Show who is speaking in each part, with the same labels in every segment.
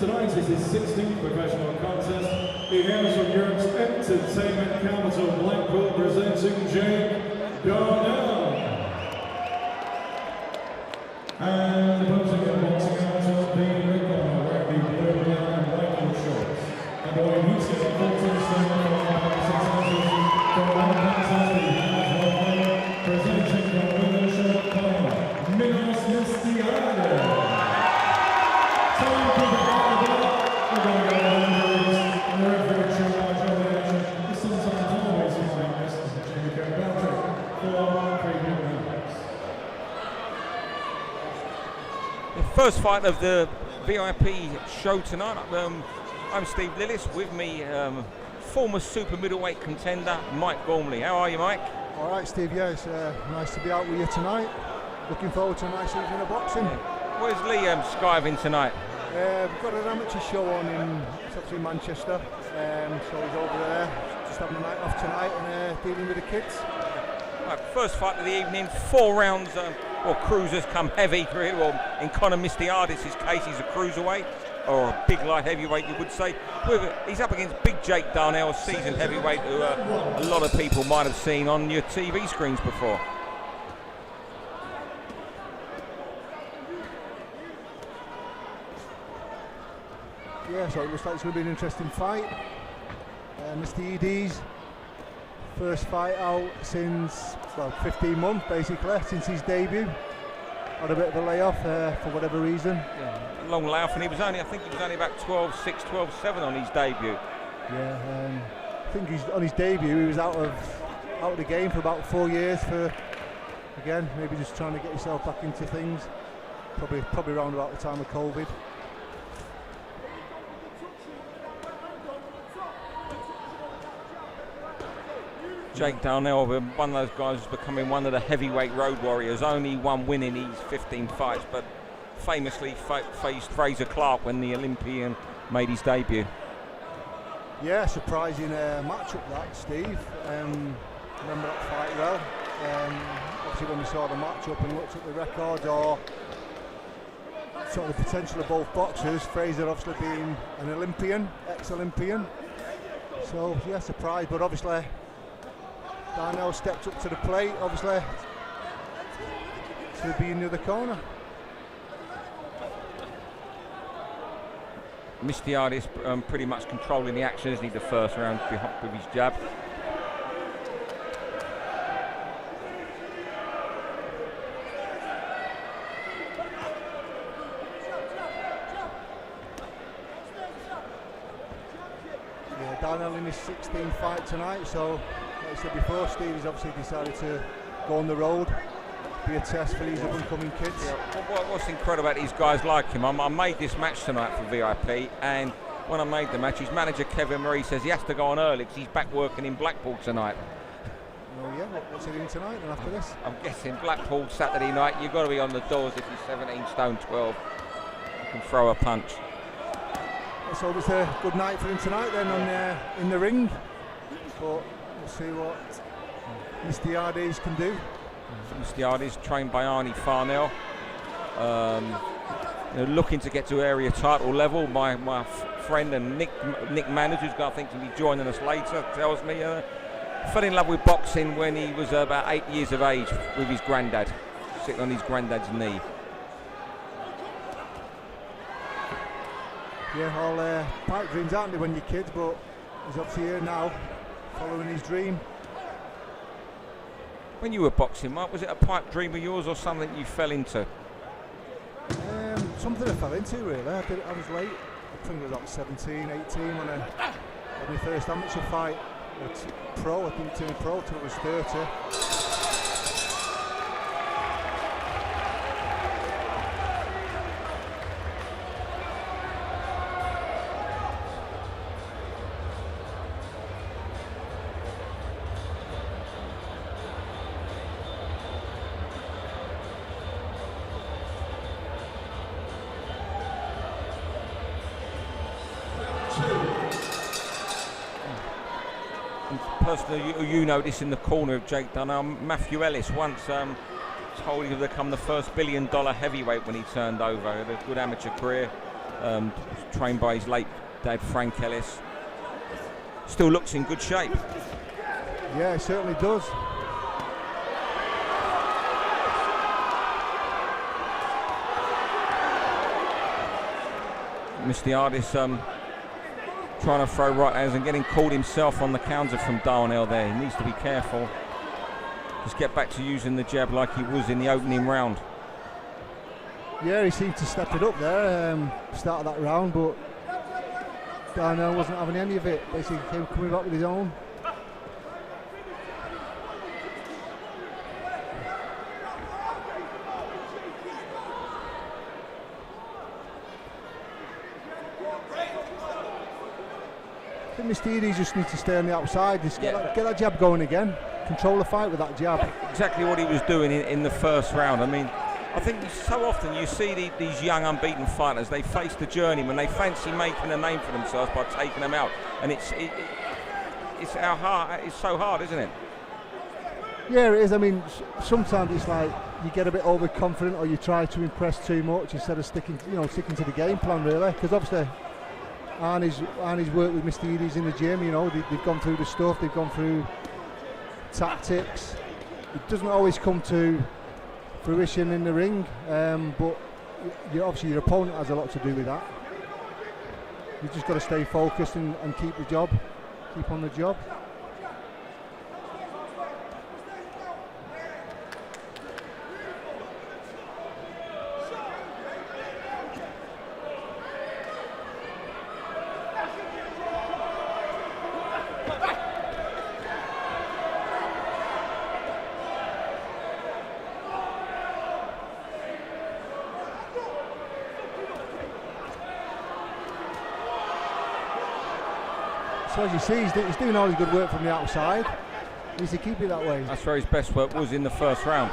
Speaker 1: Tonight is his 16th professional contest. He hails from Europe's entertainment capital, Blackpool, presenting Jake Darnell. And opposing him, boxing out of the Wigan, wearing the blue, black and white shorts. And the way he's got 14 stone from 1 contest, he has 1 winner, presenting the winner short corner, Minos Mistiade. Time for the we're going to go and the referee charge of the action is sometimes always finest as Jimmy Patrick for premium members.
Speaker 2: The first fight of the VIP show tonight. I'm Steve Lillis. With me, former super middleweight contender Mike Gormley. How are you, Mike?
Speaker 3: All right, Steve. Yeah, it's nice to be out with you tonight. Looking forward to a nice evening of boxing.
Speaker 2: Yeah. Where's Lee skiving tonight?
Speaker 3: We've got an amateur show on in Manchester, so he's over there, just having a night off tonight and dealing with the kids.
Speaker 2: Right, first fight of the evening, 4 rounds, cruisers come heavy, really. Well, in Conor Mistiades' case, he's a cruiserweight, or a big light heavyweight, you would say. He's up against big Jake Darnell, seasoned heavyweight, who a lot of people might have seen on your TV screens before.
Speaker 3: Yeah, so it looks like it's going to be an interesting fight. Mistiades, first fight out since, 15 months basically, since his debut. Had a bit of a layoff for whatever reason.
Speaker 2: Yeah, long layoff, and I think he was only about 12-6, 12-7 on his debut.
Speaker 3: Yeah, I think on his debut he was out of the game for about 4 years for, again, maybe just trying to get himself back into things. Probably around about the time of COVID.
Speaker 2: Jake Darnell, one of those guys who's becoming one of the heavyweight road warriors. Only 1 win in his 15 fights, but famously faced Fraser Clark when the Olympian made his debut.
Speaker 3: Yeah, surprising matchup that, Steve. Remember that fight well. Obviously when we saw the matchup and looked at the records or sort of the potential of both boxers, Fraser obviously being an Olympian, ex-Olympian. So yeah, surprised, but obviously Darnell stepped up to the plate, obviously, to be in the other corner.
Speaker 2: Mistiades pretty much controlling the action, isn't he, the first round with his jab.
Speaker 3: Yeah, Darnell in his 16th fight tonight, so like I said before, Steve has obviously decided to go on the road, be a test for these up-and-coming kids.
Speaker 2: Yeah. What's incredible about these guys like him, I made this match tonight for VIP, and when I made the match, his manager Kevin Murray says he has to go on early because he's back working in Blackpool tonight.
Speaker 3: Oh yeah, what's he doing tonight and after this?
Speaker 2: I'm guessing Blackpool Saturday night, you've got to be on the doors if you're 17 stone 12. You can throw a punch.
Speaker 3: So it was a good night for him tonight then in the ring, but we'll see what Mistiades can do.
Speaker 2: Mistiades, trained by Arnie Farnell, looking to get to area title level. My friend and Nick Manners, who's going to be joining us later, tells me fell in love with boxing when he was about 8 years of age with his granddad, sitting on his granddad's knee.
Speaker 3: Yeah, all pipe dreams, aren't they, when you're kids, but he's obviously here now, following his dream.
Speaker 2: When you were boxing, Mark, was it a pipe dream of yours or something you fell into?
Speaker 3: Something I fell into, really. I was late. I think I was about 17, 18 when I had my first amateur fight. Pro, I didn't turn pro till I was 30.
Speaker 2: Person you notice in the corner of Jake Darnell, Matthew Ellis, once told he would become the first $1 billion heavyweight when he turned over. He had a good amateur career. trained by his late dad Frank Ellis. Still looks in good shape.
Speaker 3: Yeah, it certainly does.
Speaker 2: Mistiadis trying to throw right hands and getting called himself on the counter from Darnell there. He needs to be careful. Just get back to using the jab like he was in the opening round.
Speaker 3: Yeah, he seemed to step it up there, start of that round, but Darnell wasn't having any of it. Basically coming back with his own. I think Mistiadis just needs to stay on the outside, just get that jab going again, control the fight with that jab.
Speaker 2: Exactly what he was doing in the first round. I mean, I think so often you see these young unbeaten fighters, they face the journey when they fancy making a name for themselves by taking them out, and it's so hard, isn't it?
Speaker 3: Yeah, it is. I mean, sometimes it's like you get a bit overconfident, or you try to impress too much instead of sticking to the game plan, really. Because obviously, Arnie's worked with Mistiadis in the gym. You know, they've gone through the stuff, they've gone through tactics. It doesn't always come to fruition in the ring, but obviously your opponent has a lot to do with that. You've just got to stay focused and keep on the job. So as you see, he's doing all his good work from the outside. He needs to keep it that way.
Speaker 2: That's where his best work was in the first round.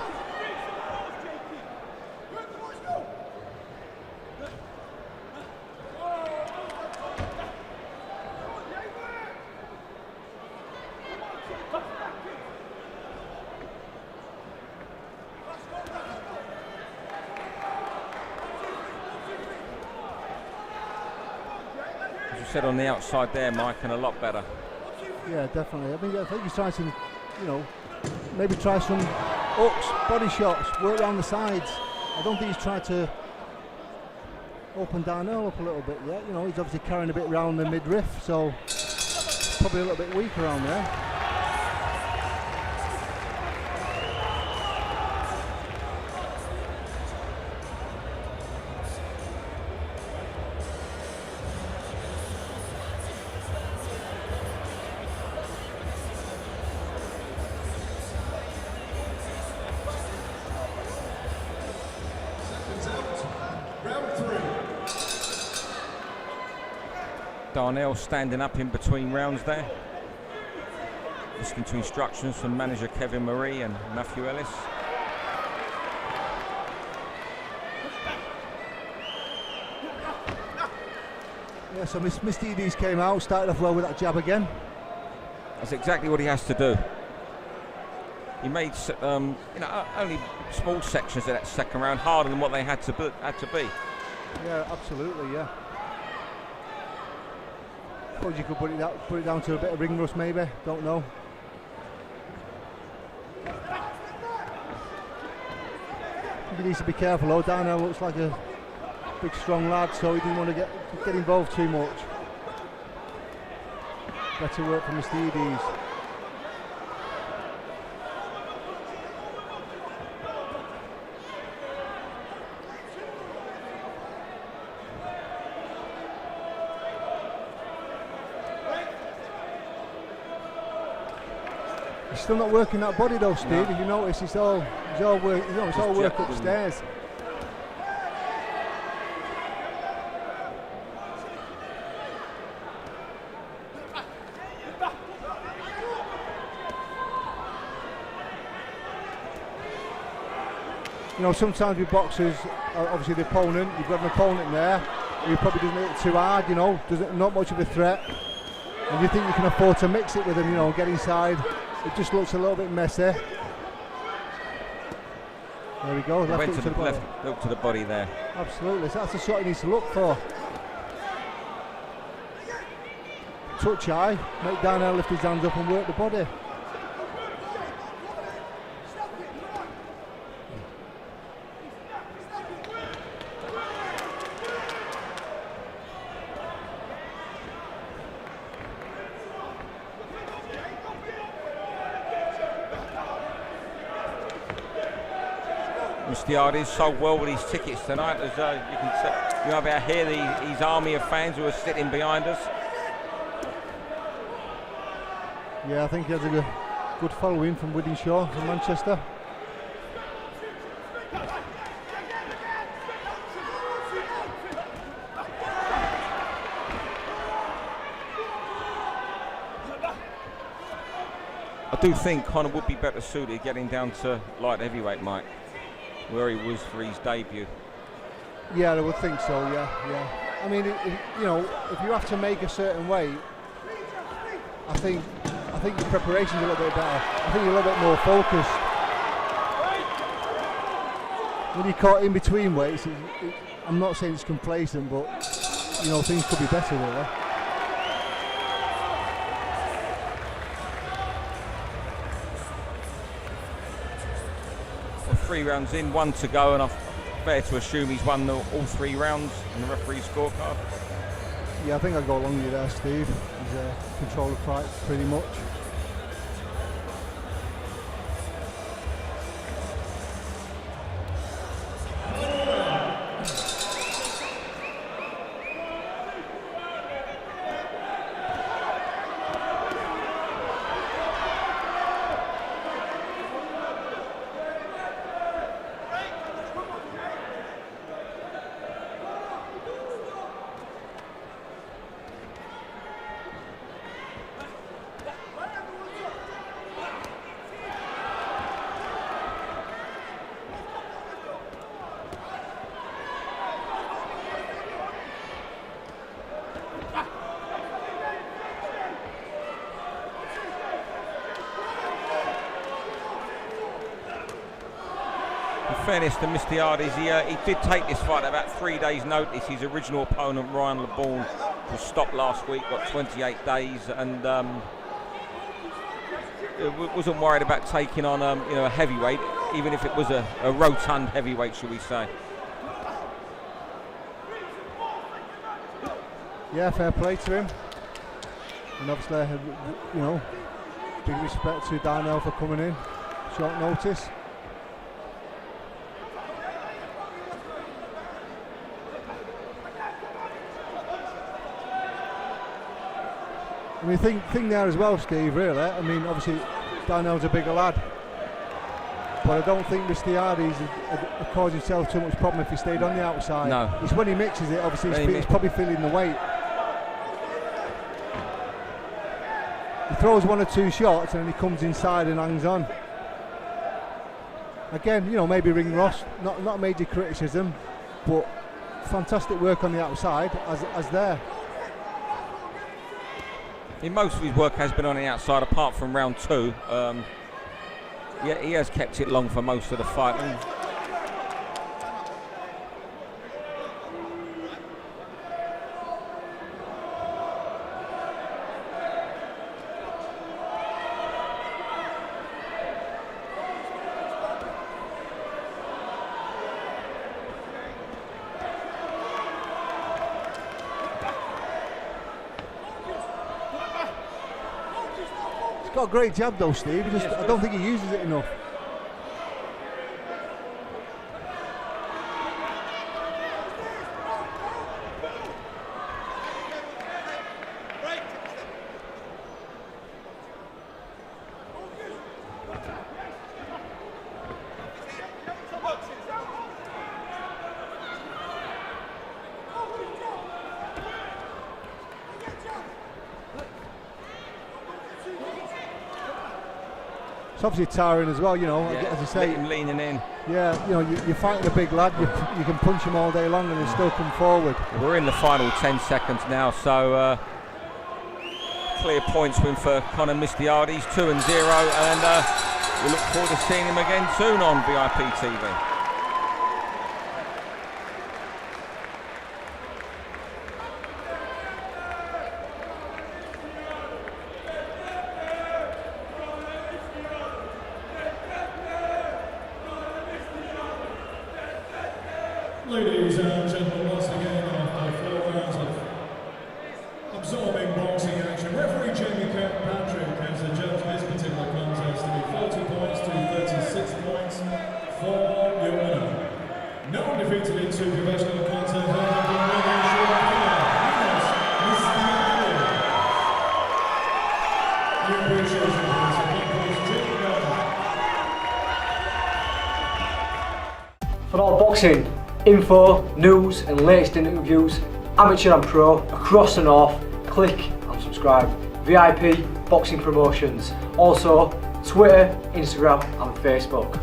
Speaker 2: Said on the outside there, Mike, and a lot better.
Speaker 3: Yeah, definitely. I think he's trying to, maybe try some hooks, body shots, work around the sides. I don't think he's tried to open Darnell up a little bit yet. He's obviously carrying a bit around the midriff, so probably a little bit weak around there.
Speaker 2: Darnell standing up in between rounds there, listening to instructions from manager Kevin Marie and Matthew Ellis.
Speaker 3: Yeah, so Mistiadis came out, started off well with that jab again.
Speaker 2: That's exactly what he has to do. He made only small sections of that second round harder than what they had to be.
Speaker 3: Yeah, absolutely, yeah. Suppose you could put it down to a bit of ring rust, maybe. Don't know. He needs to be careful. though. Darnell looks like a big, strong lad, so he didn't want to get involved too much. Better work from Mistiadis. He's still not working that body though, Steve. No. If you notice, it's all work. It's all work upstairs. Sometimes with boxers, obviously the opponent, you've got an opponent there who probably doesn't hit it too hard, not much of a threat, and you think you can afford to mix it with him, get inside. It just looks a little bit messy. There we go.
Speaker 2: Left hook to the body there.
Speaker 3: Absolutely. So that's the shot he needs to look for. touch high, make Darnell lift his hands up and work the body.
Speaker 2: Mustiardi sold well with his tickets tonight, as you can see. You have out here his army of fans who are sitting behind us.
Speaker 3: Yeah, I think he has a good following from Wythenshawe, from Manchester.
Speaker 2: I do think Conor would be better suited getting down to light heavyweight, Mike, where he was for his debut.
Speaker 3: Yeah, I would think so. Yeah. I mean, you know, if you have to make a certain weight, I think your preparation's a little bit better. I think you're a little bit more focused. When you're caught in between weights, I'm not saying it's complacent, but you know, things could be better really.
Speaker 2: 3 rounds in, 1 to go, and I'm fair to assume he's won all 3 rounds in the referee's scorecard.
Speaker 3: Yeah, I think I'll go along with you there, Steve. He's control of fight pretty much.
Speaker 2: Fairness to Mustiardi, he did take this fight at about 3 days' notice. His original opponent, Ryan LeBourne, was stopped last week, got 28 days, and wasn't worried about taking on a heavyweight, even if it was a rotund heavyweight, should we say.
Speaker 3: Yeah, fair play to him, and obviously, you know, big respect to Darnell for coming in short notice. I mean, thing there as well, Steve, really. I mean, obviously, Darnell's a bigger lad, but I don't think Mustiardi's caused himself too much problem if he stayed on the outside.
Speaker 2: No.
Speaker 3: It's when he mixes it, obviously, he's probably feeling the weight. He throws 1 or 2 shots and then he comes inside and hangs on. Again, you know, maybe ring Ross, not major criticism, but fantastic work on the outside as there.
Speaker 2: Most of his work has been on the outside, apart from round 2. Yeah, he has kept it long for most of the fight.
Speaker 3: Got a great jab though, Steve. I don't think he uses it enough. It's obviously tiring as well, you know,
Speaker 2: Yeah,
Speaker 3: as I say.
Speaker 2: him leaning in.
Speaker 3: Yeah, you know, you're fighting a big lad, you can punch him all day long and he'll still come forward.
Speaker 2: We're in the final 10 seconds now, so clear points win for Conor Mustiardi. He's 2-0, and we look forward to seeing him again soon on VIP TV.
Speaker 1: Ladies and gentlemen, once again, after 4 rounds of absorbing boxing action, referee Jamie Kirkpatrick has adjudged this particular contest to be 40 points to 36 points for your winner. No one defeated in 2 professional contests other than Wigan Your appreciation for this, and please, Jamie Kirkpatrick.
Speaker 4: For all boxing info, news and latest interviews, amateur and pro, across the north, click and subscribe. VIP Boxing Promotions. Also Twitter, Instagram and Facebook.